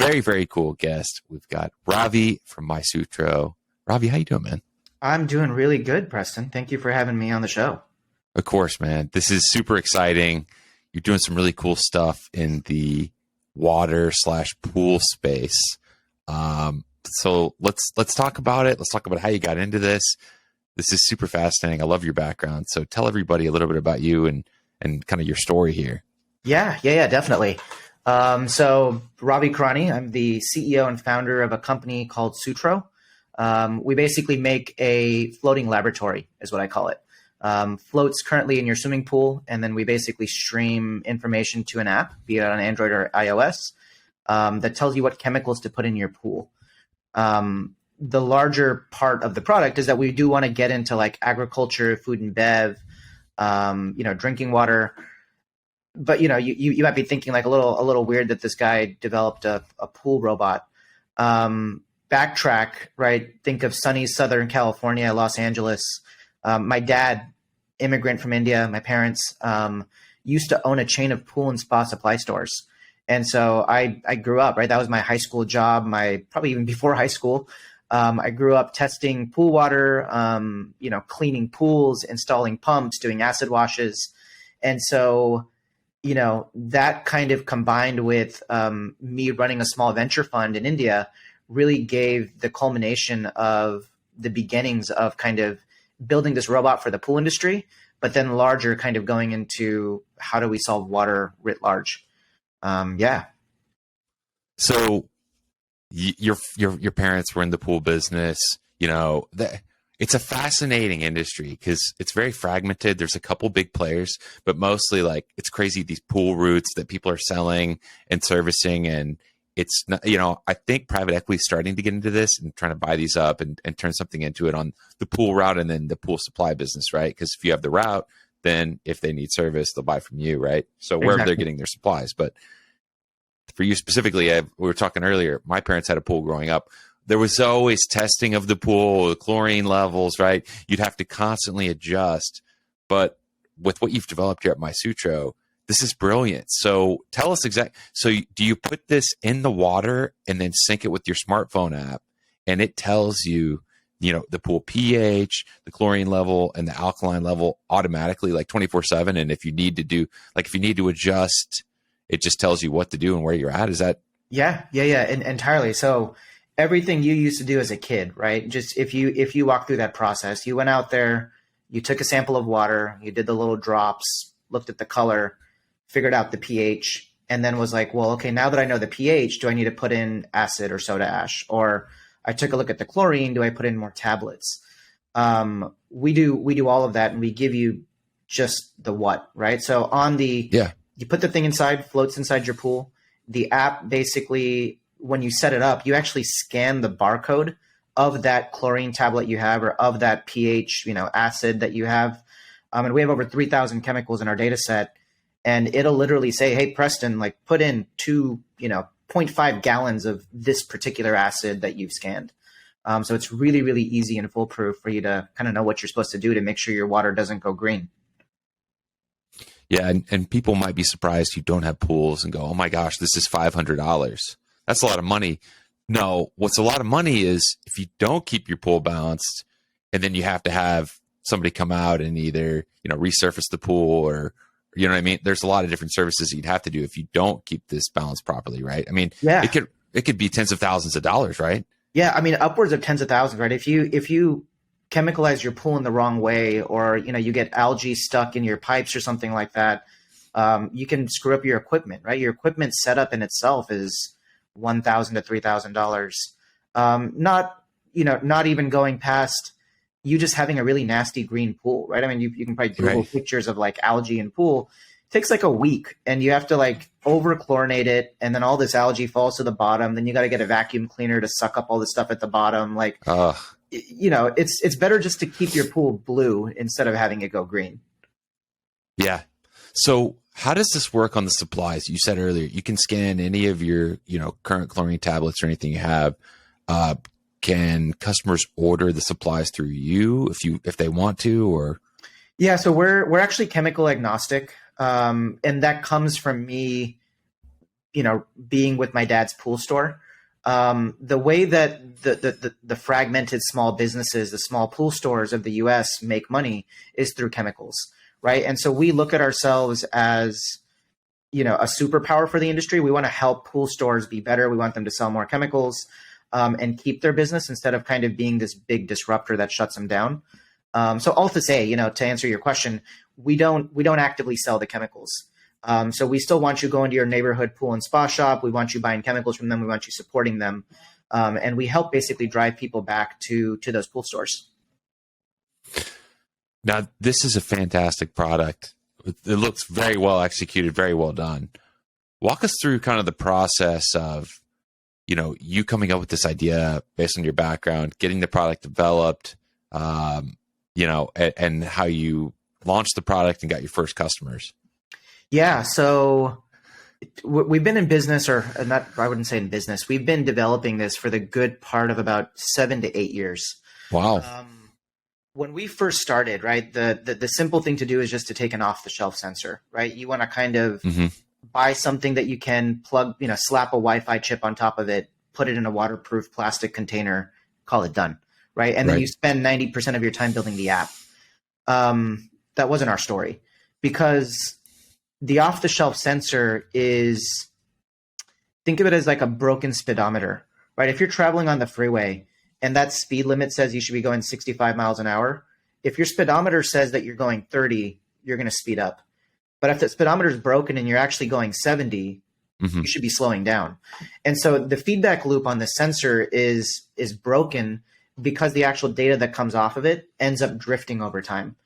very, very cool guest. We've got Ravi from Sutro. Ravi, how you doing, man? I'm doing really good, Preston. Thank you for having me on the show. Of course, man. This is super exciting. You're doing some really cool stuff in the water/pool space. So let's talk about it. Let's talk about how you got into this. This is super fascinating. I love your background. So tell everybody a little bit about you and kind of your story here. Yeah, definitely. So Ravi Kurani, I'm the CEO and founder of a company called Sutro. We basically make a floating laboratory, is what I call it. Floats currently in your swimming pool, and then we basically stream information to an app, be it on Android or iOS, that tells you what chemicals to put in your pool. The larger part of the product is that we do want to get into like agriculture, food and bev, drinking water. But you might be thinking like a little weird that this guy developed a pool robot. Backtrack, right? Think of sunny Southern California, Los Angeles. My dad, immigrant from India, my parents used to own a chain of pool and spa supply stores. And so I grew up, right? That was my high school job, probably even before high school. I grew up testing pool water, cleaning pools, installing pumps, doing acid washes. And so, that kind of combined with me running a small venture fund in India really gave the culmination of the beginnings of kind of building this robot for the pool industry, but then larger kind of going into how do we solve water writ large. So your parents were in the pool business, it's a fascinating industry because it's very fragmented. There's a couple big players, but mostly like it's crazy. These pool routes that people are selling and servicing. And it's not, I think private equity is starting to get into this and trying to buy these up and turn something into it on the pool route and then the pool supply business, right? Because if you have the route, then if they need service, they'll buy from you, right? So wherever they're getting their supplies. But for you specifically, we were talking earlier, my parents had a pool growing up. There was always testing of the pool, the chlorine levels, right? You'd have to constantly adjust. But with what you've developed here at Sutro, this is brilliant. So tell us exactly. So do you put this in the water and then sync it with your smartphone app, and it tells you, the pool pH, the chlorine level, and the alkaline level automatically, like 24/7. And if you need to adjust, it just tells you what to do and where you're at. Is that? Yeah, entirely. So everything you used to do as a kid, right? Just if you walk through that process, you went out there, you took a sample of water, you did the little drops, looked at the color, figured out the pH, and then was like, well, okay, now that I know the pH, do I need to put in acid or soda ash? Or I took a look at the chlorine, do I put in more tablets? We do all of that, and we give you just the what, right? So you put the thing inside, floats inside your pool. The app basically, when you set it up, you actually scan the barcode of that chlorine tablet you have or of that pH, acid that you have. And we have over 3,000 chemicals in our data set. And it'll literally say, hey, Preston, like put in 0.5 gallons of this particular acid that you've scanned. So it's really, really easy and foolproof for you to kind of know what you're supposed to do to make sure your water doesn't go green. Yeah. And people might be surprised who don't have pools and go, oh my gosh, this is $500. That's a lot of money. No, what's a lot of money is if you don't keep your pool balanced and then you have to have somebody come out and either, resurface the pool or, you know what I mean? There's a lot of different services you'd have to do if you don't keep this balanced properly, right? I mean, it could be tens of thousands of dollars, right? Yeah. I mean, upwards of tens of thousands, right? If you chemicalize your pool in the wrong way, or, you get algae stuck in your pipes or something like that, you can screw up your equipment, right? Your equipment setup in itself is $1,000 to $3,000. Not even going past you just having a really nasty green pool, right? I mean, you can probably Google pictures of like algae in pool. It takes like a week, and you have to like over chlorinate it, and then all this algae falls to the bottom. Then you got to get a vacuum cleaner to suck up all the stuff at the bottom. Like, it's better just to keep your pool blue instead of having it go green. Yeah. So how does this work on the supplies? You said earlier you can scan any of your, current chlorine tablets or anything you have. Can customers order the supplies through you if they want to, or? Yeah, so we're actually chemical agnostic, and that comes from me being with my dad's pool store, the way that the fragmented small businesses, the small pool stores of the US make money is through chemicals, right? And so we look at ourselves as, a superpower for the industry. We want to help pool stores be better. We want them to sell more chemicals and keep their business instead of kind of being this big disruptor that shuts them down. So all to say, to answer your question, we don't actively sell the chemicals. So we still want you going to your neighborhood pool and spa shop. We want you buying chemicals from them. We want you supporting them. And we help basically drive people back to those pool stores. Now, this is a fantastic product. It looks very well executed, very well done. Walk us through kind of the process of, you coming up with this idea based on your background, getting the product developed, and how you launched the product and got your first customers. Yeah. So we've been in business, or not, I wouldn't say in business. We've been developing this for the good part of about 7 to 8 years. Wow. When we first started, right, the simple thing to do is just to take an off-the-shelf sensor, right? You want to kind of buy something that you can plug, slap a Wi-Fi chip on top of it, put it in a waterproof plastic container, call it done, right? And then you spend 90% of your time building the app. That wasn't our story, because the off-the-shelf sensor is, think of it as like a broken speedometer, right? If you're traveling on the freeway and that speed limit says you should be going 65 miles an hour, if your speedometer says that you're going 30, you're going to speed up. But if the speedometer is broken and you're actually going 70, you should be slowing down. And so the feedback loop on the sensor is broken because the actual data that comes off of it ends up drifting over time.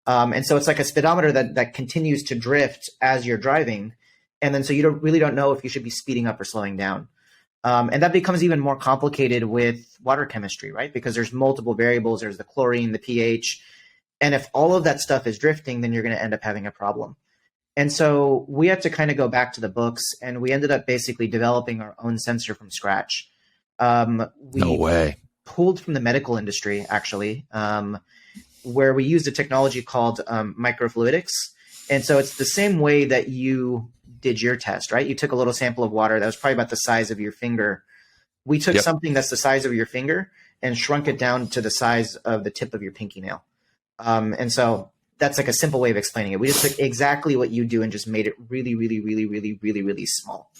And so it's like a speedometer that continues to drift as you're driving. And then so you really don't know if you should be speeding up or slowing down. And that becomes even more complicated with water chemistry, right? Because there's multiple variables. There's the chlorine, the pH. And if all of that stuff is drifting, then you're going to end up having a problem. And so we had to kind of go back to the books, and we ended up basically developing our own sensor from scratch. No way. Pulled from the medical industry, actually, where we used a technology called microfluidics. And so it's the same way that you did your test, right? You took a little sample of water that was probably about the size of your finger. We took something that's the size of your finger and shrunk it down to the size of the tip of your pinky nail. And so that's like a simple way of explaining it. We just took exactly what you do and just made it really, really, really, really, really, really small.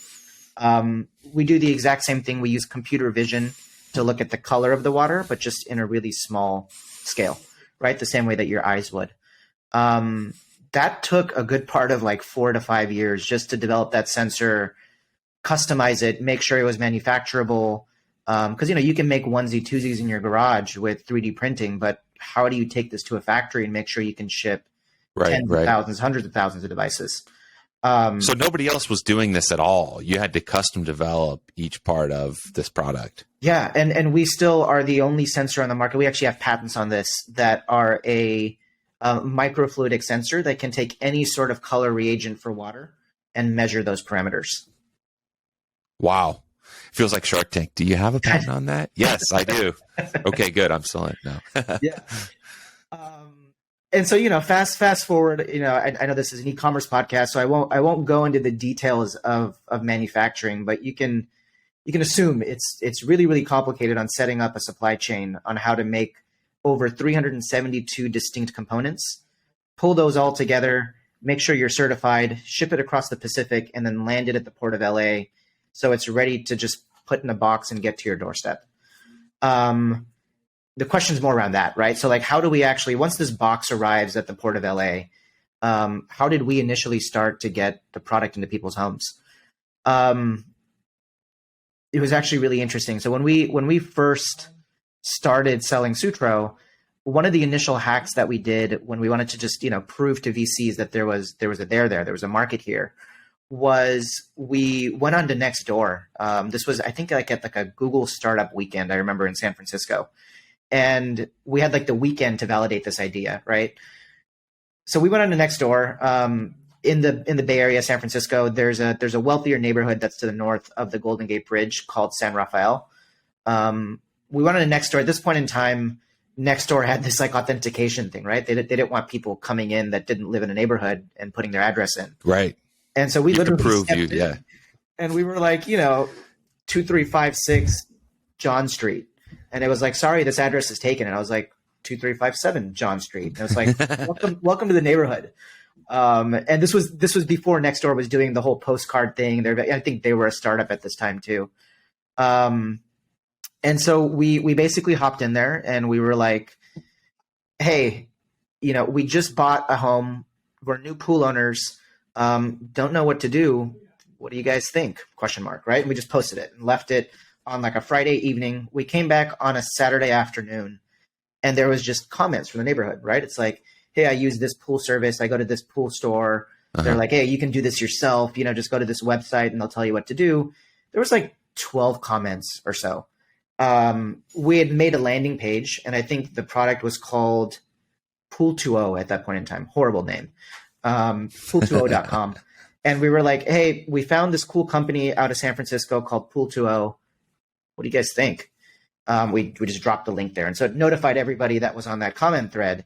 We do the exact same thing. We use computer vision to look at the color of the water, but just in a really small scale, right? The same way that your eyes would. That took a good part of like 4 to 5 years just to develop that sensor, customize it, make sure it was manufacturable. Because, you can make onesie twosies in your garage with 3D printing, but how do you take this to a factory and make sure you can ship tens of thousands, hundreds of thousands of devices? So nobody else was doing this at all. You had to custom develop each part of this product. Yeah. And we still are the only sensor on the market. We actually have patents on this that are a microfluidic sensor that can take any sort of color reagent for water and measure those parameters. Wow. Feels like Shark Tank. Do you have a patent on that? Yes, I do. Okay, good. I'm still in it now. Yeah. And so, fast forward, I know this is an e-commerce podcast, so I won't go into the details of manufacturing, but you can assume it's really, really complicated on setting up a supply chain on how to make over 372 distinct components, pull those all together, make sure you're certified, ship it across the Pacific, and then land it at the port of LA. So it's ready to just put in a box and get to your doorstep. The question's more around that, right? So like, how do we actually, once this box arrives at the port of LA, how did we initially start to get the product into people's homes? It was actually really interesting. So when we first started selling Sutro, one of the initial hacks that we did when we wanted to just, prove to VCs that there was a market here, was we went on to Nextdoor. This was, I think, like at like a Google startup weekend, I remember, in San Francisco. And we had like the weekend to validate this idea, right? So we went on to Nextdoor. In the Bay Area, San Francisco, there's a wealthier neighborhood that's to the north of the Golden Gate Bridge called San Rafael. We went on to Nextdoor. At this point in time, Nextdoor had this like authentication thing, right? They didn't want people coming in that didn't live in a neighborhood and putting their address in. Right. And so we literally prove you, yeah. And we were like, 2356 John Street. And it was like, sorry, this address is taken. And I was like, 2357 John Street. And it was like, welcome to the neighborhood. And this was before Nextdoor was doing the whole postcard thing. I think they were a startup at this time too. And so we basically hopped in there and we were like, hey, we just bought a home. We're new pool owners. Don't know what to do. What do you guys think? ? Right? And we just posted it and left it on like a Friday evening. We came back on a Saturday afternoon and there was just comments from the neighborhood, right? It's like, hey, I use this pool service. I go to this pool store. They're like, hey, you can do this yourself. Just go to this website and they'll tell you what to do. There was like 12 comments or so. We had made a landing page and I think the product was called Pool20 at that point in time. Horrible name. Pool20.com. And we were like, hey, we found this cool company out of San Francisco called Pool20. What do you guys think? We just dropped the link there. And so it notified everybody that was on that comment thread.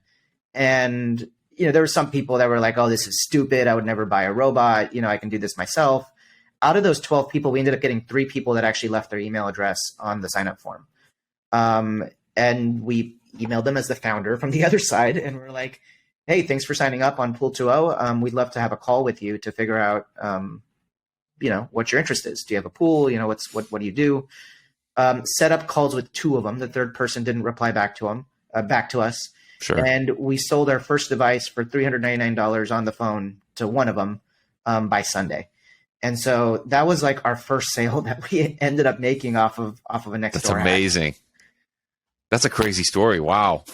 And, there were some people that were like, oh, this is stupid. I would never buy a robot. I can do this myself. Out of those 12 people, we ended up getting 3 people that actually left their email address on the sign-up form. And we emailed them as the founder from the other side. And we're like, hey, thanks for signing up on Pool20. We'd love to have a call with you to figure out, what your interest is. Do you have a pool? What do you do? Set up calls with 2 of them. The third person didn't reply back to us. Sure. And we sold our first device for $399 on the phone to one of them by Sunday. And so that was like our first sale that we ended up making off of a Nextdoor. That's amazing. That's a crazy story. Wow.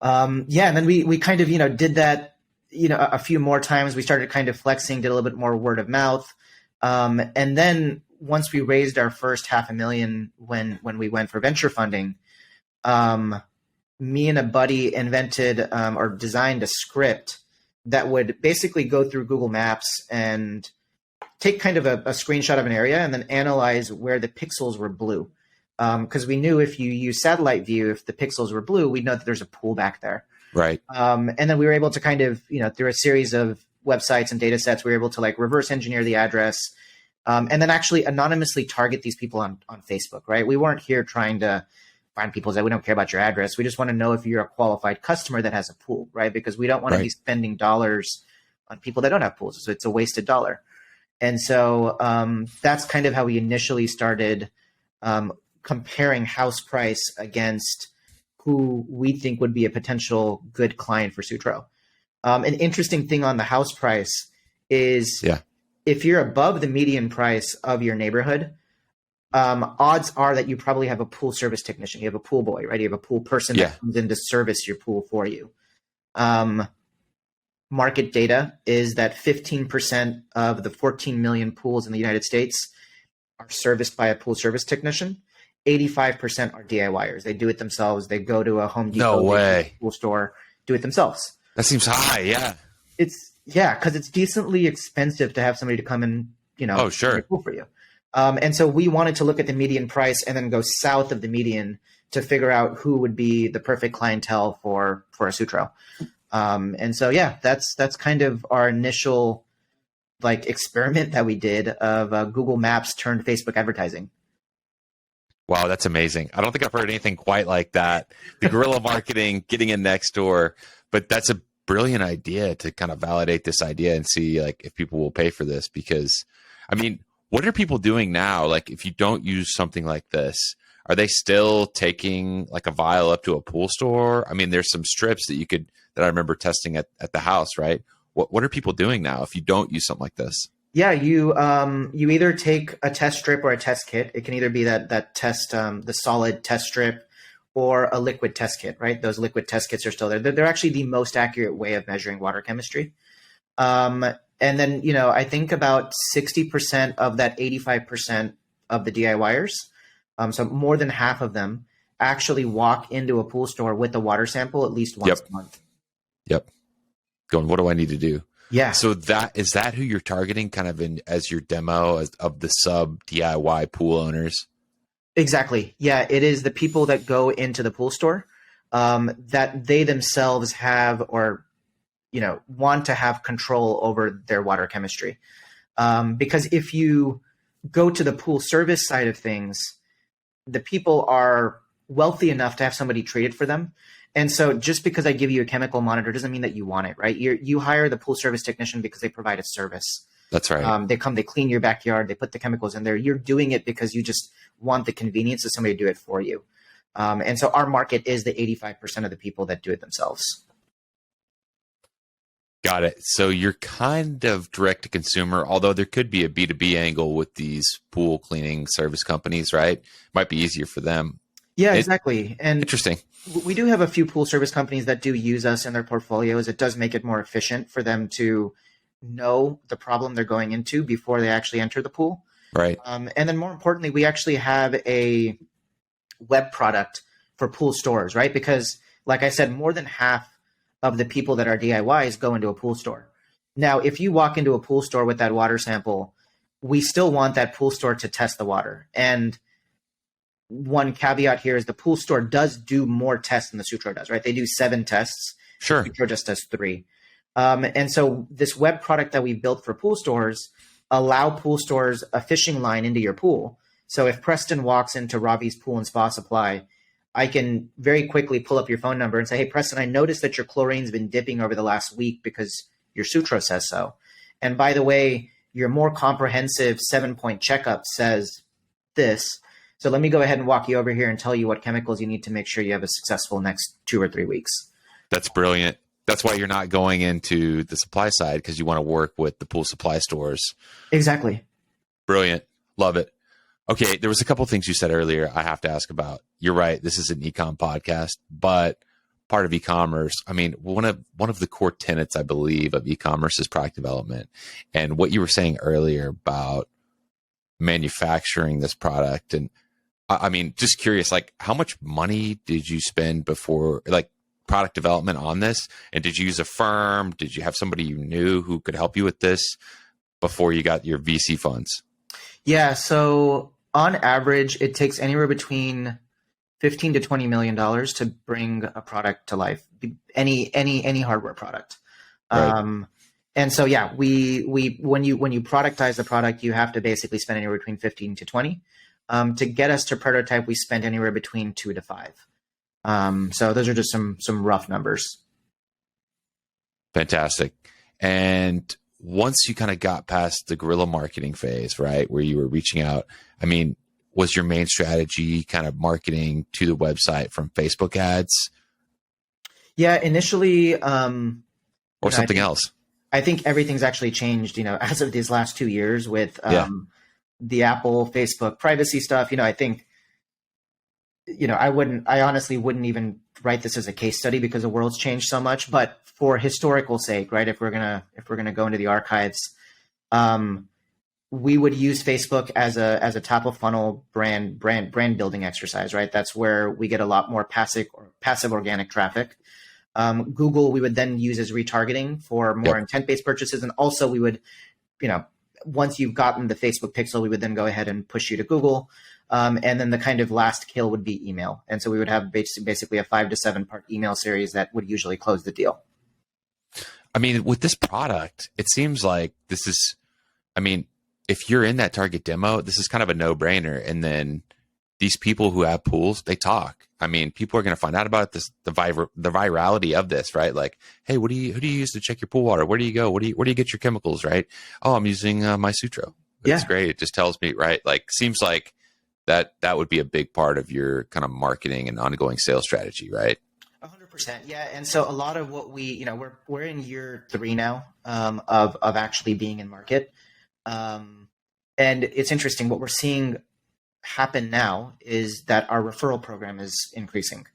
And then we kind of, did that, a few more times. We started kind of flexing, did a little bit more word of mouth. And then once we raised our first $500,000 when we went for venture funding, me and a buddy invented or designed a script that would basically go through Google Maps and take kind of a screenshot of an area and then analyze where the pixels were blue. Because we knew if you use satellite view, if the pixels were blue, we'd know that there's a pool back there. Right. And then we were able to kind of, through a series of websites and data sets, we were able to like reverse engineer the address and then actually anonymously target these people on Facebook, right? We weren't here trying to find people that we don't care about your address. We just want to know if you're a qualified customer that has a pool, right? Because we don't want to be spending dollars on people that don't have pools. So it's a wasted dollar. And so that's kind of how we initially started comparing house price against who we think would be a potential good client for Sutro. An interesting thing on the house price is if you're above the median price of your neighborhood, odds are that you probably have a pool service technician. You have a pool boy, right? You have a pool person that comes in to service your pool for you. Market data is that 15% of the 14 million pools in the United States are serviced by a pool service technician. 85% are DIYers. They do it themselves. They go to a Home Depot pool store, do it themselves. That seems high. Yeah. Because it's decently expensive to have somebody to come and, pool for you. And so we wanted to look at the median price and then go south of the median to figure out who would be the perfect clientele for a Sutro. And so, that's kind of our initial experiment that we did of Google Maps turned Facebook advertising. Wow, that's amazing. I don't think I've heard anything quite like that. The guerrilla marketing, getting in Nextdoor, but that's a brilliant idea to kind of validate this idea and see if people will pay for this. Because, what are people doing now? If you don't use something like this, are they still taking a vial up to a pool store? There's some strips that I remember testing at the house, right? What are people doing now if you don't use something like this? Yeah, you either take a test strip or a test kit. It can either be that test, the solid test strip, or a liquid test kit, right? Those liquid test kits are still there. They're actually the most accurate way of measuring water chemistry. And then, I think about 60% of that 85% of the DIYers, so more than half of them, actually walk into a pool store with a water sample at least once a month. Yep. Going, what do I need to do? Yeah. So is that who you're targeting kind of as your demo of the sub DIY pool owners? Exactly. Yeah. It is the people that go into the pool store that they themselves have or, want to have control over their water chemistry. Because if you go to the pool service side of things, the people are wealthy enough to have somebody treat it for them. And so just because I give you a chemical monitor doesn't mean that you want it, right? You hire the pool service technician because they provide a service. That's right. They come, they clean your backyard, they put the chemicals in there. You're doing it because you just want the convenience of somebody to do it for you. And so our market is the 85% of the people that do it themselves. Got it. So you're kind of direct to consumer, although there could be a B2B angle with these pool cleaning service companies, right? Might be easier for them. Yeah, exactly. And interesting. We do have a few pool service companies that do use us in their portfolios. It does make it more efficient for them to know the problem they're going into before they actually enter the pool. Right. And then more importantly, we actually have a web product for pool stores, right? Because like I said, more than half of the people that are DIYs go into a pool store. Now, if you walk into a pool store with that water sample, we still want that pool store to test the water. And one caveat here is the pool store does do more tests than the Sutro does, right? They do 7 tests. Sure. The Sutro just does 3. And so this web product that we built for pool stores allow pool stores a fishing line into your pool. So if Preston walks into Ravi's Pool and Spa Supply, I can very quickly pull up your phone number and say, hey, Preston, I noticed that your chlorine's been dipping over the last week because your Sutro says so. And by the way, your more comprehensive 7-point checkup says this. So let me go ahead and walk you over here and tell you what chemicals you need to make sure you have a successful next 2 or 3 weeks. That's brilliant. That's why you're not going into the supply side, because you want to work with the pool supply stores. Exactly. Brilliant. Love it. Okay. There was a couple of things you said earlier I have to ask about. You're right. This is an ecom podcast, but part of e-commerce. I mean, one of the core tenets, I believe, of e-commerce is product development. And what you were saying earlier about manufacturing this product, and I mean, just curious, like, how much money did you spend before, like, product development on this? And did you use a firm? Did you have somebody you knew who could help you with this before you got your VC funds? Yeah. So on average, it takes anywhere between $15 to $20 million to bring a product to life, any hardware product. Right. And so, yeah, we when you productize the product, you have to basically spend anywhere between 15 to 20. To get us to prototype, we spent anywhere between 2 to 5. So those are just some rough numbers. Fantastic. And once you kind of got past the guerrilla marketing phase, right, where you were reaching out, I mean, was your main strategy kind of marketing to the website from Facebook ads? Yeah, initially, or something else. I think everything's actually changed, as of these last 2 years with the Apple, Facebook privacy stuff. I think, I honestly wouldn't even write this as a case study because the world's changed so much, but for historical sake, right? If we're going to go into the archives, we would use Facebook as a top of funnel brand building exercise, right? That's where we get a lot more passive organic traffic. Google, we would then use as retargeting for more intent-based purchases. And also we would, once you've gotten the Facebook pixel, we would then go ahead and push you to Google. And then the kind of last kill would be email. And so we would have basically a 5 to 7 part email series that would usually close the deal. I mean, with this product, it seems like this is, if you're in that target demo, this is kind of a no-brainer. And then these people who have pools, they talk. I mean, people are going to find out about this, the virality of this, right? Like, hey, who do you use to check your pool water? Where do you go? Where do you get your chemicals, right? Oh, I'm using my Sutro. That's great. It just tells me, right? Like, seems like that would be a big part of your kind of marketing and ongoing sales strategy, right? 100%. Yeah. And so a lot of what we, we're in year 3 now of actually being in market. And it's interesting. What we're seeing happen now is that our referral program is increasing.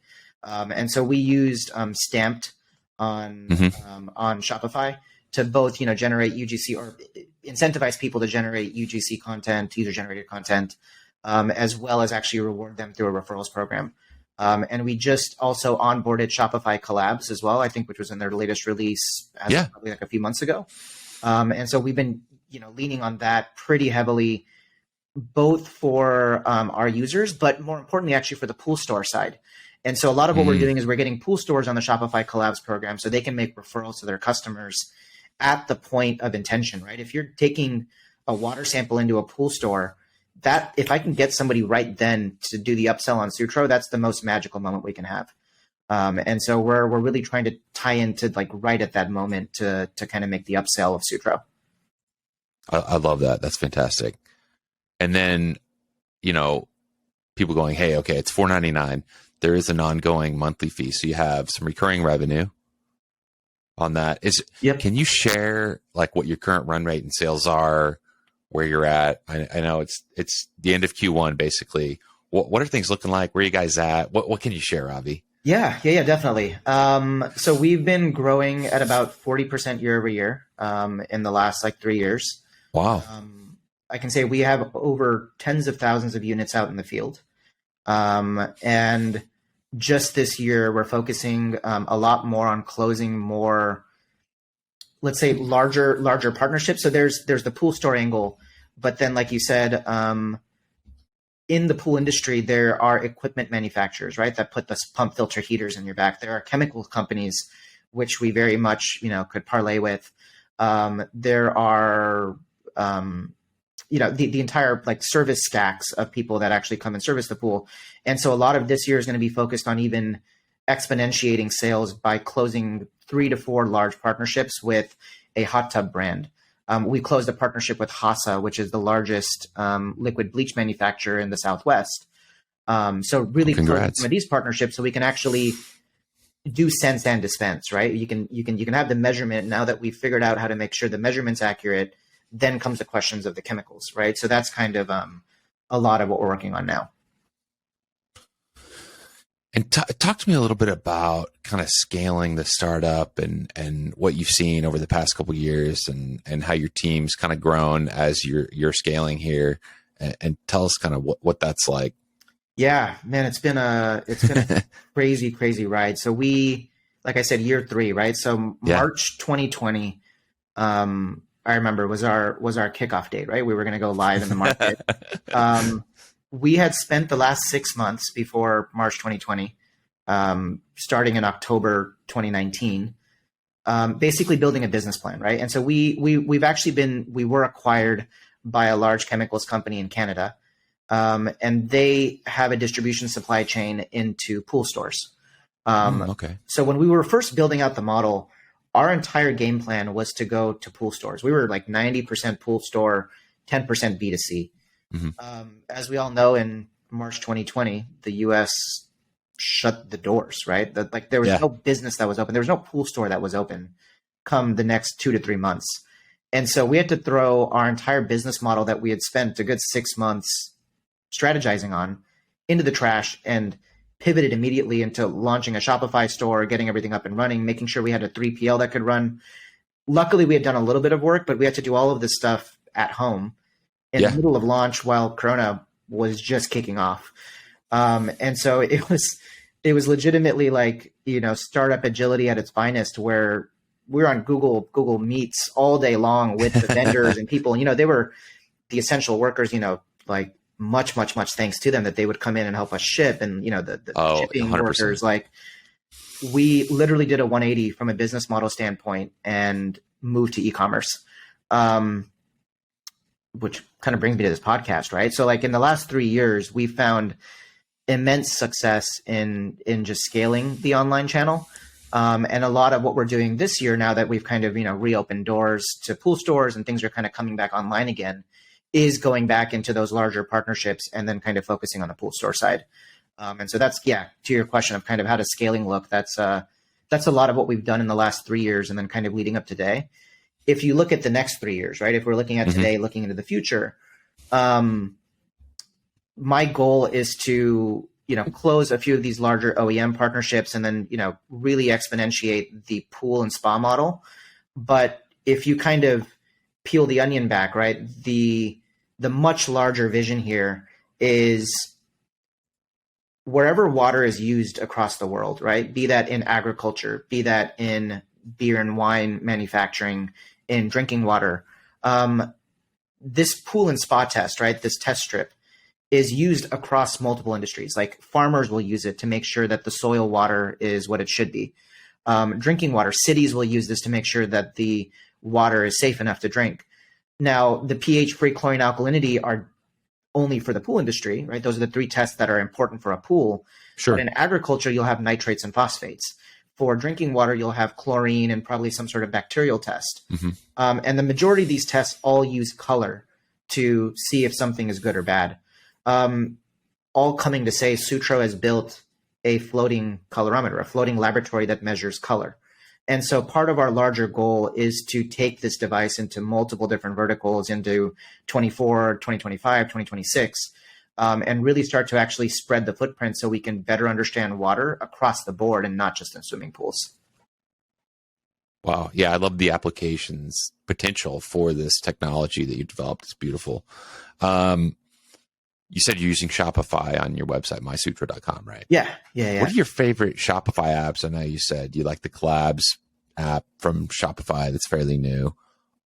And so we used Stamped on Shopify to both, generate UGC or incentivize people to generate UGC content, user generated content, as well as actually reward them through a referrals program. And we just also onboarded Shopify Collabs as well, I think, which was in their latest release probably like a few months ago. And so we've been, leaning on that pretty heavily, both for our users, but more importantly, actually for the pool store side. And so a lot of what we're doing is we're getting pool stores on the Shopify Collabs program so they can make referrals to their customers at the point of intention, right? If you're taking a water sample into a pool store, that if I can get somebody right then to do the upsell on Sutro, that's the most magical moment we can have. And so we're really trying to tie into like right at that moment to kind of make the upsell of Sutro. I love that. That's fantastic. And then, you know, people going, hey, okay, it's $4.99. There is an ongoing monthly fee. So you have some recurring revenue on that. Yep. Can you share like what your current run rate and sales are, where you're at? I know it's the end of Q1, basically. What are things looking like? Where are you guys at? What can you share, Ravi? Yeah, definitely. So we've been growing at about 40% year over year in the last like 3 years. Wow. I can say we have over tens of thousands of units out in the field. And just this year, we're focusing a lot more on closing more, let's say, larger partnerships. So there's the pool store angle, but then, like you said, in the pool industry, there are equipment manufacturers, right, that put the pump filter heaters in your back. There are chemical companies, which we very much, could parlay with. There are, the entire like service stacks of people that actually come and service the pool. And so a lot of this year is going to be focused on even exponentiating sales by closing 3 to 4 large partnerships with a hot tub brand. We closed a partnership with Hasa, which is the largest liquid bleach manufacturer in the Southwest. So really close some of these partnerships so we can actually do sense and dispense, right? You can have the measurement. Now that we've figured out how to make sure the measurement's accurate, then comes the questions of the chemicals, right? So that's kind of a lot of what we're working on now. And talk to me a little bit about kind of scaling the startup and what you've seen over the past couple of years and how your team's kind of grown as you're scaling here, and tell us kind of what that's like. Yeah, man, it's been a crazy ride. So we, like I said, year 3, right? So March 2020, I remember was our kickoff date, right? We were going to go live in the market. We had spent the last 6 months before March 2020, starting in October 2019, basically building a business plan, right? And so we were acquired by a large chemicals company in Canada, and they have a distribution supply chain into pool stores. Okay. So when we were first building out the model, our entire game plan was to go to pool stores. We were like 90% pool store, 10% B2C. Mm-hmm. As we all know, in March 2020, the U.S. shut the doors, right? There was no business that was open. There was no pool store that was open come the next 2 to 3 months. And so we had to throw our entire business model that we had spent a good 6 months strategizing on into the trash and pivoted immediately into launching a Shopify store, getting everything up and running, making sure we had a 3PL that could run. Luckily, we had done a little bit of work, but we had to do all of this stuff at home in the middle of launch while Corona was just kicking off. And so it was legitimately like, startup agility at its finest, where we were on Google Meets all day long with the vendors and people, they were the essential workers, like much thanks to them that they would come in and help us ship. And, the shipping 100%. Workers, like we literally did a 180 from a business model standpoint and moved to e-commerce. Which kind of brings me to this podcast, right? So like in the last 3 years, we found immense success in just scaling the online channel. And a lot of what we're doing this year, now that we've kind of, reopened doors to pool stores and things are kind of coming back online again, is going back into those larger partnerships and then kind of focusing on the pool store side. And so that's, to your question of kind of how does scaling look, that's a lot of what we've done in the last 3 years and then kind of leading up today. If you look at the next 3 years, right, if we're looking at today, looking into the future, my goal is to, close a few of these larger OEM partnerships and then, really exponentiate the pool and spa model. But if you kind of peel the onion back, right, the much larger vision here is wherever water is used across the world, right, be that in agriculture, be that in beer and wine manufacturing, in drinking water, this pool and spa test, right, this test strip is used across multiple industries. Like farmers will use it to make sure that the soil water is what it should be. Drinking water, cities will use this to make sure that the water is safe enough to drink. Now, the pH-free chlorine alkalinity are only for the pool industry, right? Those are the 3 tests that are important for a pool. Sure. But in agriculture, you'll have nitrates and phosphates. For drinking water, you'll have chlorine and probably some sort of bacterial test. And the majority of these tests all use color to see if something is good or bad. All coming to say, Sutro has built a floating colorimeter, a floating laboratory that measures color. And so part of our larger goal is to take this device into multiple different verticals into 24, 2025, 2026, and really start to actually spread the footprint so we can better understand water across the board and not just in swimming pools. Wow. Yeah, I love the applications potential for this technology that you developed. It's beautiful. You said you're using Shopify on your website, mysutro.com, right? Yeah. What are your favorite Shopify apps? I know you said you like the Collabs app from Shopify that's fairly new.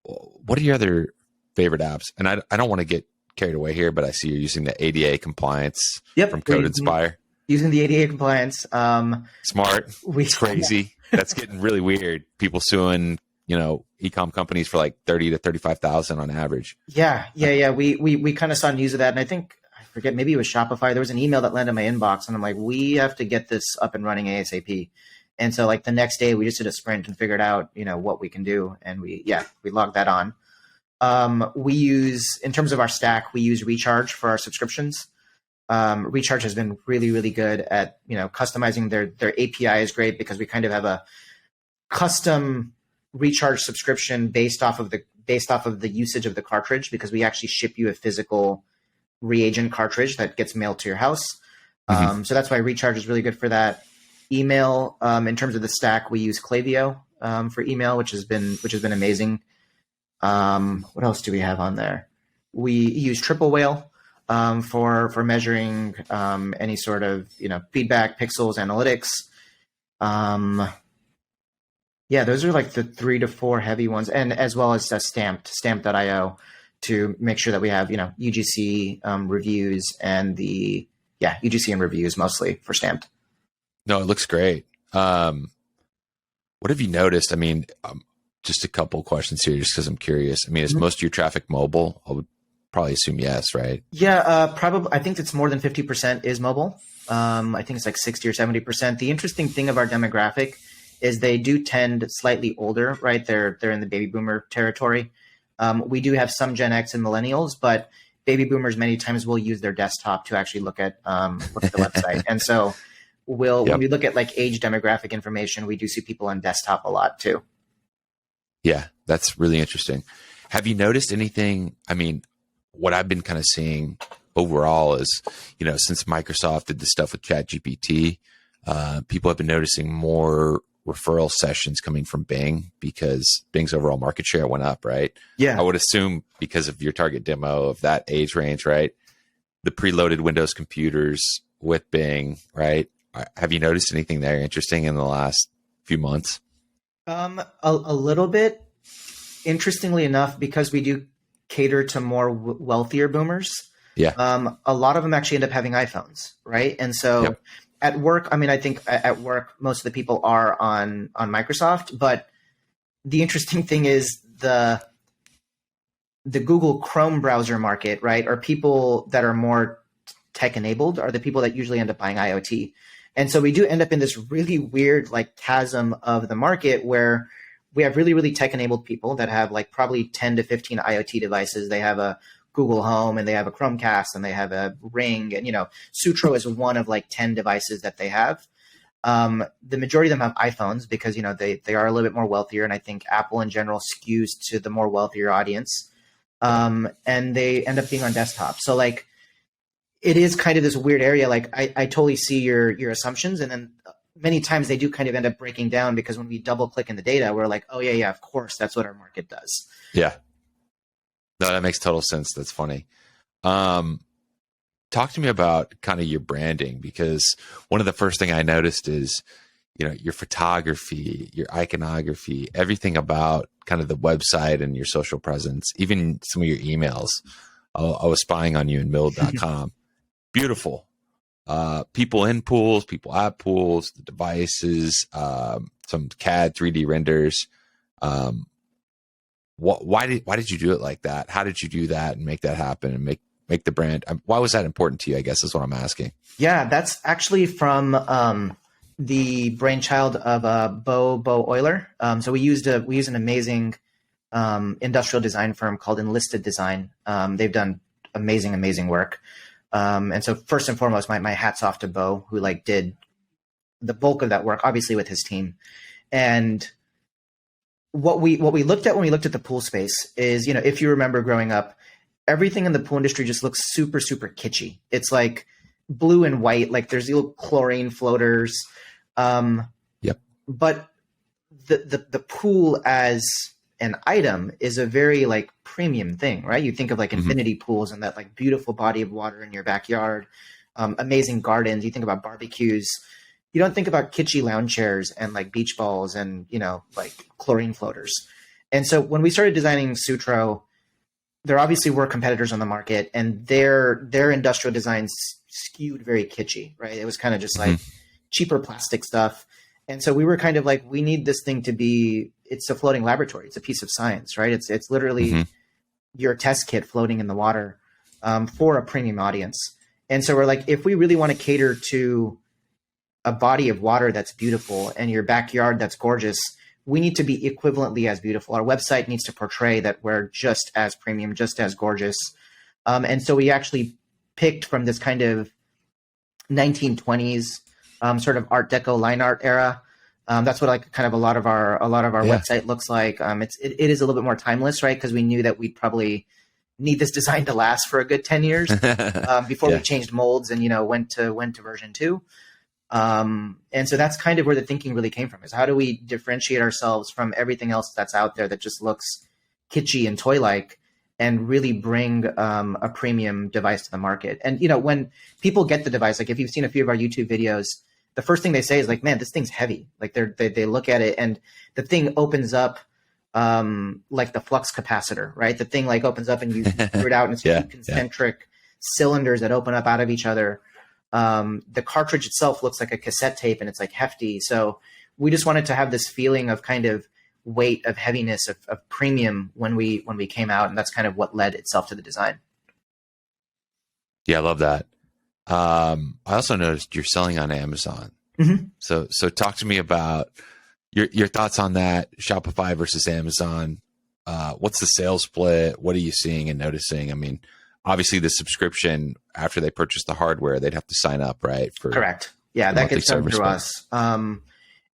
What are your other favorite apps? And I don't want to get carried away here, but I see you're using the ADA compliance from Code Inspire. Using the ADA compliance. Smart. It's crazy. That's getting really weird. People suing, e-com companies for like 30 to 35,000 on average. Yeah. We kind of saw news of that. And I think, I forget, maybe it was Shopify. There was an email that landed in my inbox and I'm like, we have to get this up and running ASAP. And so like the next day we just did a sprint and figured out, what we can do. And we logged that on. We use, in terms of our stack, we use Recharge for our subscriptions. Recharge has been really, really good at, customizing their API is great because we kind of have a custom Recharge subscription based off of the usage of the cartridge, because we actually ship you a physical reagent cartridge that gets mailed to your house. So that's why Recharge is really good for that. Email, in terms of the stack, we use Klaviyo for email, which has been amazing. What else do we have on there? We use Triple Whale for measuring any sort of feedback, pixels, analytics. Those are like the 3 to 4 heavy ones, and as well as Stamped.io to make sure that we have UGC reviews and UGC and reviews mostly for Stamped. No, it looks great. What have you noticed? I mean, just a couple questions here, just because I'm curious. I mean, is most of your traffic mobile? I would probably assume yes, right? Yeah, probably. I think it's more than 50% is mobile. I think it's like 60 or 70%. The interesting thing of our demographic is they do tend slightly older, right? They're in the baby boomer territory. We do have some Gen X and millennials, but baby boomers many times will use their desktop to actually look at the website. And so when we look at like age demographic information, we do see people on desktop a lot too. Yeah, that's really interesting. Have you noticed anything? I mean, what I've been kind of seeing overall is, since Microsoft did the stuff with ChatGPT, people have been noticing more referral sessions coming from Bing because Bing's overall market share went up, right? Yeah. I would assume because of your target demo of that age range, right? The preloaded Windows computers with Bing, right? Have you noticed anything there interesting in the last few months? A little bit. Interestingly enough, because we do cater to more wealthier boomers. Yeah. A lot of them actually end up having iPhones, right? And so at work, I think at work, most of the people are on Microsoft, but the interesting thing is the Google Chrome browser market, right? Or people that are more tech enabled are the people that usually end up buying IoT. And so we do end up in this really weird like chasm of the market where we have really, really tech enabled people that have like probably 10 to 15 IoT devices. They have a Google Home and they have a Chromecast and they have a Ring, and Sutro is one of like 10 devices that they have. The majority of them have iPhones because they are a little bit more wealthier, and I think Apple in general skews to the more wealthier audience, and they end up being on desktop. So like it is kind of this weird area. Like I totally see your assumptions, and then many times they do kind of end up breaking down because when we double click in the data, we're like, oh yeah, of course that's what our market does. Yeah. No, that makes total sense. That's funny. Talk to me about kind of your branding, because one of the first thing I noticed is, your photography, your iconography, everything about kind of the website and your social presence, even some of your emails. I was spying on you in Mill.com. Beautiful. People in pools, people at pools, the devices, some CAD 3D renders. Why did you do it like that? How did you do that and make that happen and make make the brand? Why was that important to you, I guess is what I'm asking. Yeah, that's actually from the brainchild of Bo Euler. So we used an amazing industrial design firm called Enlisted Design. They've done amazing work. And so first and foremost, my hat's off to Bo, who like did the bulk of that work, obviously with his team. And what we looked at when we looked at the pool space is, if you remember growing up, everything in the pool industry just looks super, super kitschy. It's like blue and white, like there's little chlorine floaters. Yep. But the pool as an item is a very like premium thing, right? You think of like infinity pools and that like beautiful body of water in your backyard, amazing gardens. You think about barbecues. You don't think about kitschy lounge chairs and like beach balls and, like chlorine floaters. And so when we started designing Sutro, there obviously were competitors on the market, and their industrial designs skewed very kitschy, right? It was kind of just like cheaper plastic stuff. And so we were kind of like, we need this thing to be, it's a floating laboratory. It's a piece of science, right? It's literally your test kit floating in the water for a premium audience. And so we're like, if we really want to cater to a body of water that's beautiful and your backyard that's gorgeous, we need to be equivalently as beautiful. Our website needs to portray that we're just as premium, just as gorgeous. And so we actually picked from this kind of 1920s sort of Art Deco line art era. That's what like kind of a lot of our website looks like. It is a little bit more timeless, right? Because we knew that we'd probably need this design to last for a good 10 years before we changed molds and went to version 2. And so that's kind of where the thinking really came from, is how do we differentiate ourselves from everything else that's out there that just looks kitschy and toy-like, and really bring a premium device to the market. And, when people get the device, like if you've seen a few of our YouTube videos, the first thing they say is like, man, this thing's heavy. Like they look at it and the thing opens up like the flux capacitor, right? The thing like opens up and you screw it out, and it's two concentric cylinders that open up out of each other. The cartridge itself looks like a cassette tape, and it's like hefty. So we just wanted to have this feeling of kind of weight, of heaviness, of premium when we came out. And that's kind of what led itself to the design. Yeah, I love that. I also noticed you're selling on Amazon. So talk to me about your thoughts on that, Shopify versus Amazon. What's the sales split? What are you seeing and noticing? I mean, obviously the subscription, after they purchase the hardware, they'd have to sign up, right? Correct. Yeah, that gets done through us.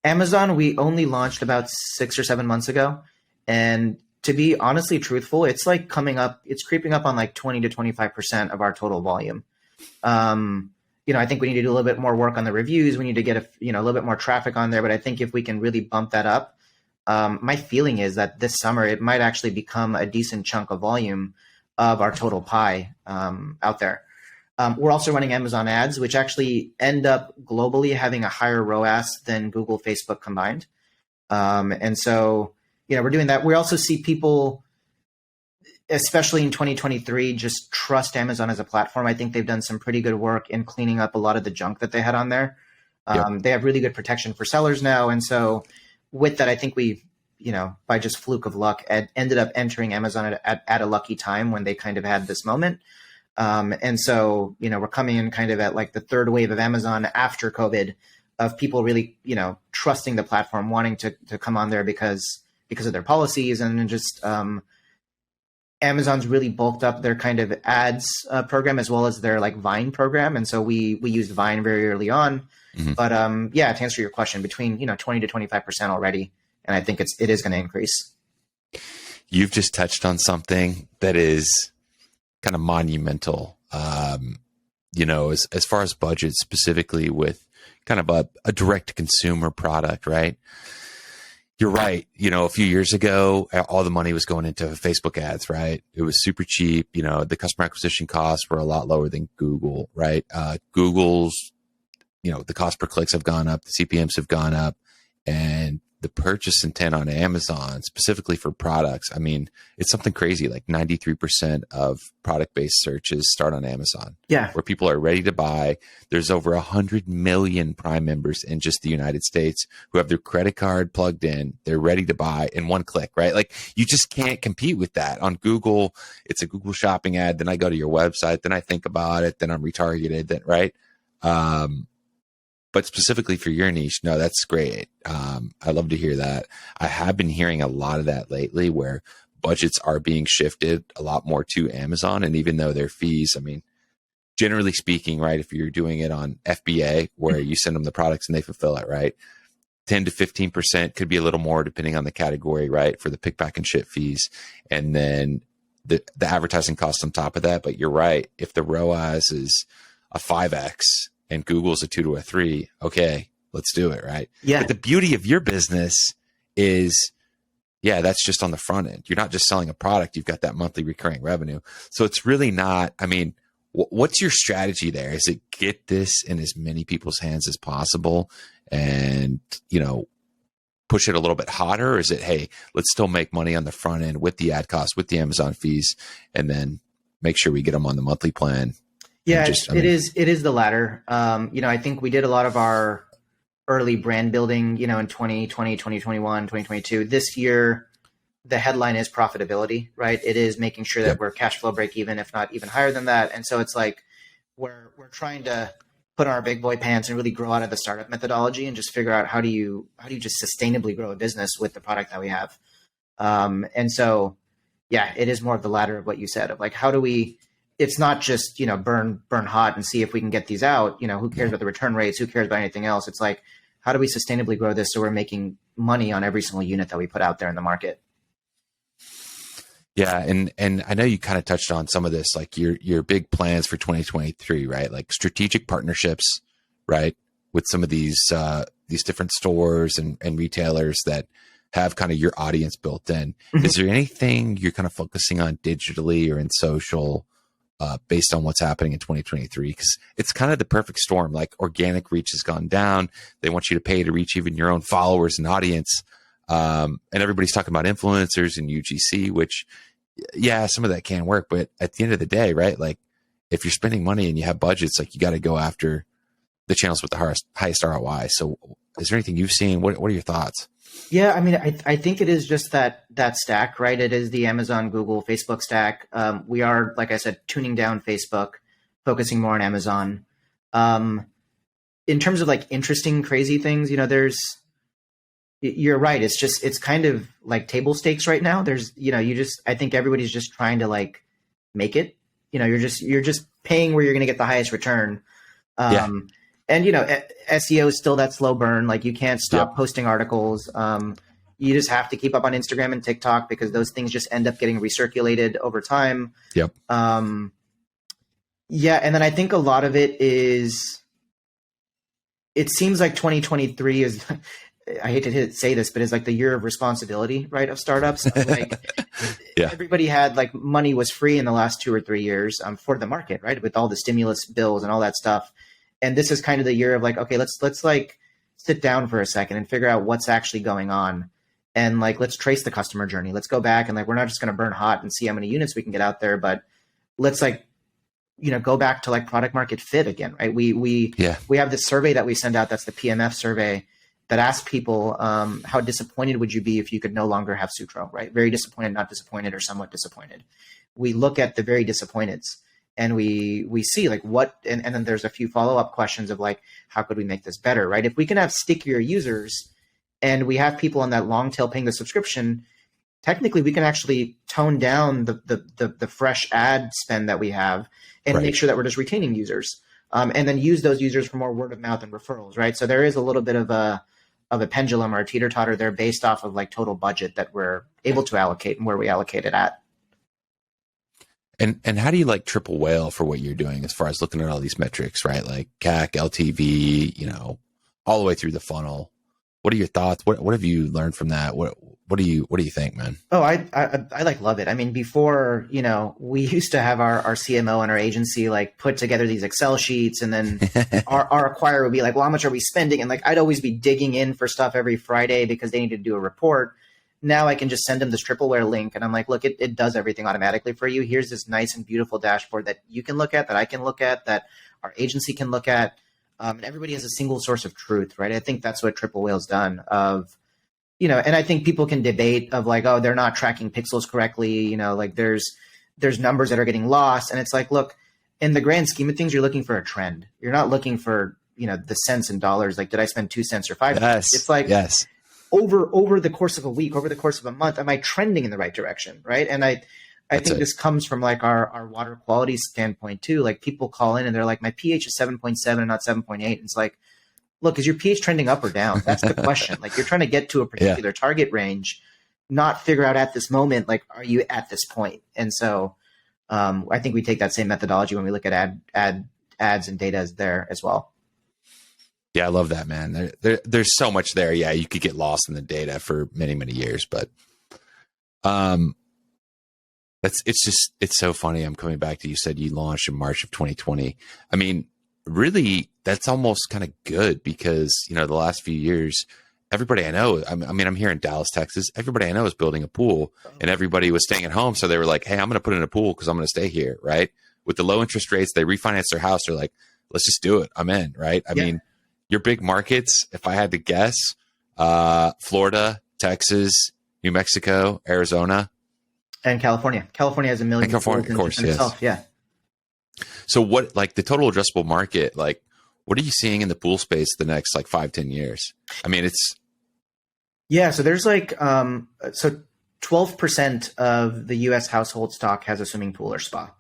Amazon, we only launched about 6 or 7 months ago. And to be honestly truthful, it's like it's creeping up on like 20 to 25% of our total volume. I think we need to do a little bit more work on the reviews. We need to get a little bit more traffic on there. But I think if we can really bump that up, my feeling is that this summer it might actually become a decent chunk of volume of our total pie out there. We're also running Amazon ads, which actually end up globally having a higher ROAS than Google, Facebook combined. And so, we're doing that. We also see people, especially in 2023, just trust Amazon as a platform. I think they've done some pretty good work in cleaning up a lot of the junk that they had on there. They have really good protection for sellers now. And so with that, I think we've, by just fluke of luck, ended up entering Amazon at a lucky time when they kind of had this moment. And so, we're coming in kind of at like the third wave of Amazon after COVID, of people really, trusting the platform, wanting to come on there because of their policies, and just Amazon's really bulked up their kind of ads program as well as their like Vine program. And so we used Vine very early on. But to answer your question, between 20 to 25% already, and I think it is going to increase. You've just touched on something that is kind of monumental, as far as budget, specifically with kind of a direct consumer product, right? You're right. A few years ago, all the money was going into Facebook ads, right? It was super cheap. The customer acquisition costs were a lot lower than Google, right? Google's, the cost per clicks have gone up, the CPMs have gone up, and the purchase intent on Amazon, specifically for products, I mean, it's something crazy. Like 93% of product-based searches start on Amazon. Yeah. Where people are ready to buy. There's over 100 million Prime members in just the United States who have their credit card plugged in. They're ready to buy in one click, right? Like, you just can't compete with that. On Google, it's a Google shopping ad. Then I go to your website. Then I think about it. Then I'm retargeted. Then, right? But specifically for your niche, no, that's great. I love to hear that. I have been hearing a lot of that lately, where budgets are being shifted a lot more to Amazon. And even though their fees, I mean, generally speaking, right, if you're doing it on FBA, where you send them the products and they fulfill it, right, 10 to 15% could be a little more depending on the category, right, for the pick, pack, and ship fees. And then the advertising cost on top of that. But you're right. If the ROAS is a 5X and Google's a 2 to a 3, okay, let's do it, right? Yeah. But the beauty of your business is, yeah, that's just on the front end. You're not just selling a product. You've got that monthly recurring revenue. So it's really not, I mean, what's your strategy there? Is it get this in as many people's hands as possible and, you know, push it a little bit hotter? Or is it, hey, let's still make money on the front end with the ad costs, with the Amazon fees, and then make sure we get them on the monthly plan? Yeah, it is the latter. You know, I think we did a lot of our early brand building, you know, in 2020, 2021, 2022. This year, the headline is profitability, right? It is making sure that we're cash flow break even, if not even higher than that. And so it's like we're trying to put on our big boy pants and really grow out of the startup methodology and just figure out how do you just sustainably grow a business with the product that we have. And so, yeah, it is more of the latter of what you said, of like, how do we, it's not just, you know, burn hot and see if we can get these out. You know, who cares about the return rates? Who cares about anything else? It's like, how do we sustainably grow this so we're making money on every single unit that we put out there in the market? Yeah, and I know you kind of touched on some of this, like your big plans for 2023, right? Like strategic partnerships, right, with some of these different stores and retailers that have kind of your audience built in. Mm-hmm. Is there anything you're kind of focusing on digitally or in social based on what's happening in 2023? Because it's kind of the perfect storm. Like, organic reach has gone down. They want you to pay to reach even your own followers and audience. And everybody's talking about influencers and UGC, which, yeah, some of that can work. But at the end of the day, right, like, if you're spending money and you have budgets, like, you got to go after the channels with the highest ROI. So is there anything you've seen? What are your thoughts? Yeah, I mean, I think it is just that stack, right? It is the Amazon, Google, Facebook stack. We are, like I said, tuning down Facebook, focusing more on Amazon. In terms of like interesting, crazy things, you know, you're right. It's kind of like table stakes right now. I think everybody's just trying to like make it. You know, you're just paying where you're going to get the highest return. And, you know, SEO is still that slow burn. Like, you can't stop posting articles. You just have to keep up on Instagram and TikTok because those things just end up getting recirculated over time. Yep. And then I think a lot of it is, it seems like 2023 is, I hate to say this, but it's like the year of responsibility, right, of startups. Like, everybody had, like, money was free in the last 2 or 3 years for the market, right, with all the stimulus bills and all that stuff. And this is kind of the year of like, okay, let's like sit down for a second and figure out what's actually going on. And like, let's trace the customer journey. Let's go back and like, we're not just going to burn hot and see how many units we can get out there, but let's like, you know, go back to like product market fit again, right? We have this survey that we send out. That's the PMF survey that asks people, how disappointed would you be if you could no longer have Sutro, right? Very disappointed, not disappointed, or somewhat disappointed. We look at the very disappointeds. And we see like what, and then there's a few follow-up questions of like, how could we make this better, right? If we can have stickier users and we have people on that long tail paying the subscription, technically we can actually tone down the fresh ad spend that we have and make sure that we're just retaining users, and then use those users for more word of mouth and referrals, right? So there is a little bit of a pendulum or a teeter-totter there based off of like total budget that we're able to allocate and where we allocate it at. And how do you like triple whale for what you're doing as far as looking at all these metrics, right? Like CAC, LTV, you know, all the way through the funnel. What are your thoughts? What have you learned from that? What do you think, man? Oh, I like love it. I mean, before, we used to have our CMO and our agency like put together these Excel sheets, and then our acquirer would be like, well, how much are we spending? And like, I'd always be digging in for stuff every Friday because they needed to do a report. Now I can just send them this tripleware link, and I'm like, look, it does everything automatically for you. Here's this nice and beautiful dashboard that you can look at, that I can look at, that our agency can look at. And everybody has a single source of truth, right? I think that's what Triple Whale's done and I think people can debate of like, oh, they're not tracking pixels correctly. Like there's numbers that are getting lost. And it's like, look, in the grand scheme of things, you're looking for a trend. You're not looking for, the cents and dollars. Like, did I spend 2 cents or 5 cents? Yes. It's like, yes. Over the course of a week, over the course of a month, am I trending in the right direction? Right. And I think this comes from like our water quality standpoint too. Like people call in and they're like, my pH is 7.7 and not 7.8. And it's like, look, is your pH trending up or down? That's the question. Like you're trying to get to a particular target range, not figure out at this moment, like, are you at this point? And so I think we take that same methodology when we look at ads and data there as well. Yeah, I love that, man. There's so much there. Yeah, you could get lost in the data for many, many years, but it's so funny. I'm coming back to, you said you launched in March of 2020. I mean, really, that's almost kind of good because, the last few years, everybody I know, I'm here in Dallas, Texas. Everybody I know is building a pool, and everybody was staying at home. So they were like, hey, I'm going to put in a pool because I'm going to stay here. Right. With the low interest rates, they refinance their house. They're like, let's just do it. I'm in. Right. I mean, your big markets, if I had to guess, Florida, Texas, New Mexico, Arizona. And California. California has a million. And California, of course, yes. Itself. Yeah. So what, like the total addressable market, like what are you seeing in the pool space the next like 5-10 years? I mean, so there's like, 12% of the US household stock has a swimming pool or spa.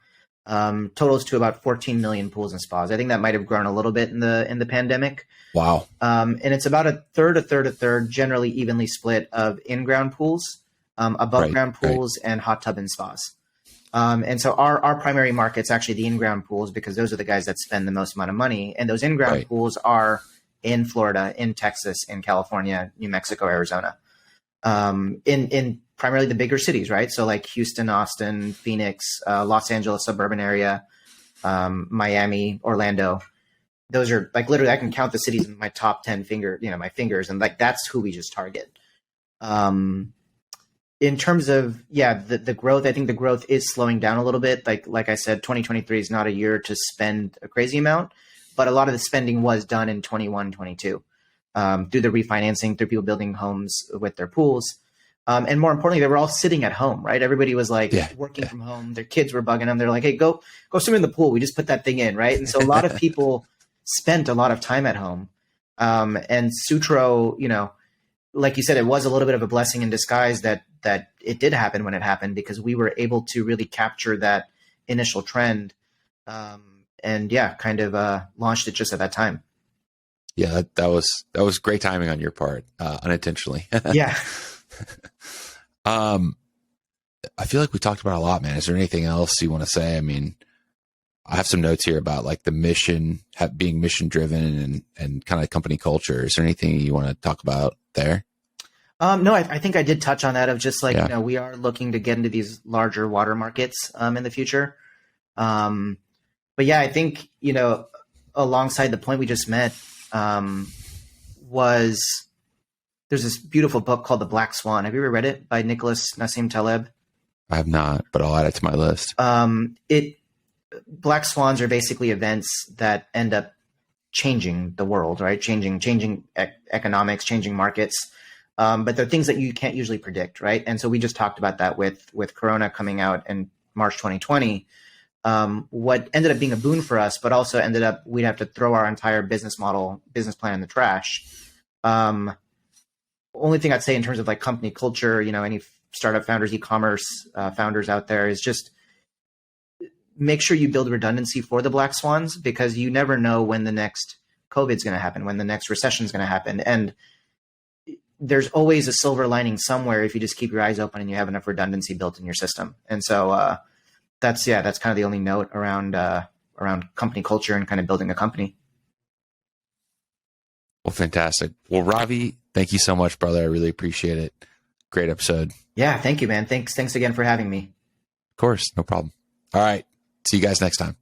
Totals to about 14 million pools and spas. I think that might've grown a little bit in the pandemic. Wow. And it's about a third, generally evenly split of in-ground pools, above ground pools, and hot tub and spas. And so our primary market's actually the in-ground pools because those are the guys that spend the most amount of money. And those in-ground pools are in Florida, in Texas, in California, New Mexico, Arizona, in primarily the bigger cities, right? So like Houston, Austin, Phoenix, Los Angeles suburban area, Miami, Orlando. Those are like literally I can count the cities in my top 10 my fingers. And like, that's who we just target. In terms of, the growth, I think the growth is slowing down a little bit. Like I said, 2023 is not a year to spend a crazy amount, but a lot of the spending was done in 21, 22 through the refinancing, through people building homes with their pools. And more importantly, they were all sitting at home, right? Everybody was like working from home. Their kids were bugging them. They're like, hey, go swim in the pool. We just put that thing in, right? And so a lot of people spent a lot of time at home. And Sutro, like you said, it was a little bit of a blessing in disguise that it did happen when it happened because we were able to really capture that initial trend and launched it just at that time. Yeah, that was great timing on your part, unintentionally. Yeah. I feel like we talked about a lot, man. Is there anything else you want to say? I mean, I have some notes here about like the mission, being mission driven and kind of company culture. Is there anything you want to talk about there? No, I think I did touch on that of just like, we are looking to get into these larger water markets in the future. But yeah, I think, alongside the point we just met was there's this beautiful book called The Black Swan. Have you ever read it by Nicholas Nassim Taleb? I have not, but I'll add it to my list. Black swans are basically events that end up changing the world, right? Changing economics, changing markets. But they're things that you can't usually predict, right? And so we just talked about that with Corona coming out in March 2020. What ended up being a boon for us, but also ended up we'd have to throw our entire business plan in the trash. Only thing I'd say in terms of like company culture, any startup founders, e-commerce founders out there is just make sure you build redundancy for the black swans because you never know when the next COVID is going to happen, when the next recession is going to happen. And there's always a silver lining somewhere if you just keep your eyes open and you have enough redundancy built in your system. And so that's kind of the only note around company culture and kind of building a company. Well, fantastic. Well, Ravi, Thank you so much, brother. I really appreciate it. Great episode. Yeah, thank you, man. Thanks again for having me. Of course, no problem. All right. See you guys next time.